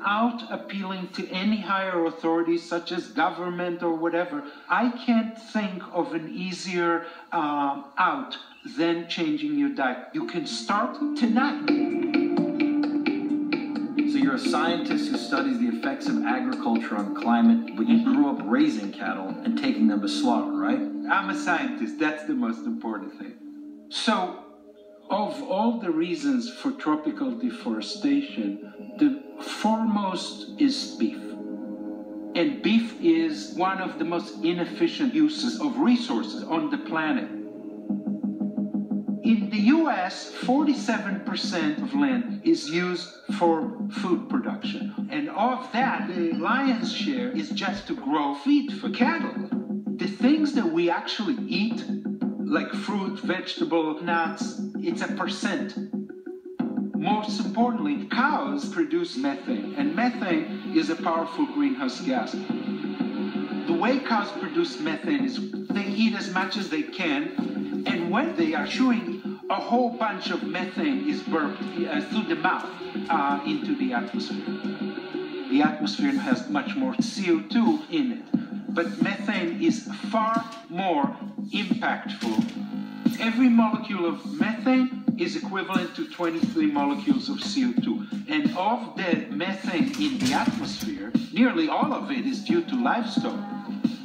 without appealing to any higher authorities such as government or whatever, I can't think of an easier out than changing your diet. You can start tonight. So you're a scientist who studies the effects of agriculture on climate, but you grew up raising cattle and taking them to slaughter, right? I'm a scientist. That's the most important thing. So, of all the reasons for tropical deforestation, the foremost is beef. And beef is one of the most inefficient uses of resources on the planet. In the US, 47% of land is used for food production. And of that, the lion's share is just to grow feed for cattle. The things that we actually eat, like fruit, vegetable, nuts, it's a percent. Most importantly, cows produce methane, and methane is a powerful greenhouse gas. The way cows produce methane is they eat as much as they can, and when they are chewing, a whole bunch of methane is burped through the mouth into the atmosphere. The atmosphere has much more CO2 in it, but methane is far more impactful. Every molecule of methane is equivalent to 23 molecules of CO2. And of the methane in the atmosphere, nearly all of it is due to livestock.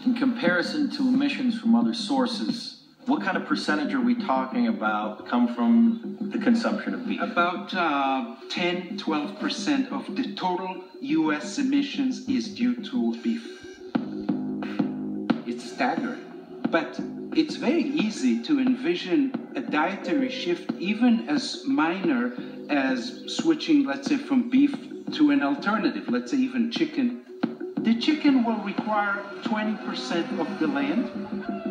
In comparison to emissions from other sources, what kind of percentage are we talking about come from the consumption of beef? About 10-12% of the total US emissions is due to beef. It's staggering. But it's very easy to envision a dietary shift, even as minor as switching, let's say, from beef to an alternative, let's say even chicken. The chicken will require 20% of the land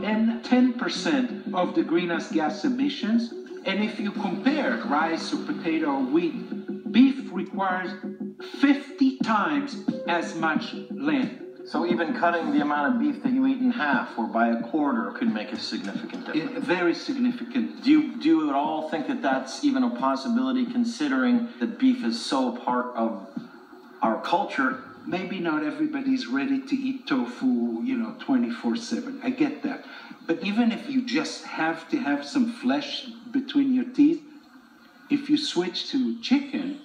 and 10% of the greenhouse gas emissions. And if you compare rice or potato or wheat, beef requires 50 times as much land. So even cutting the amount of beef that you eat in half or by a quarter could make a significant difference. Very significant. Do you at all think that that's even a possibility, considering that beef is so part of our culture? Maybe not everybody's ready to eat tofu, 24/7. I get that. But even if you just have to have some flesh between your teeth, if you switch to chicken,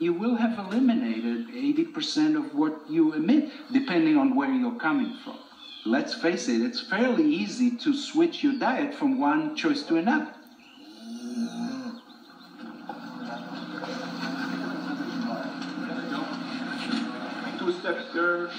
you will have eliminated 80% of what you emit, depending on where you're coming from. Let's face it, it's fairly easy to switch your diet from one choice to another. 2 steps there.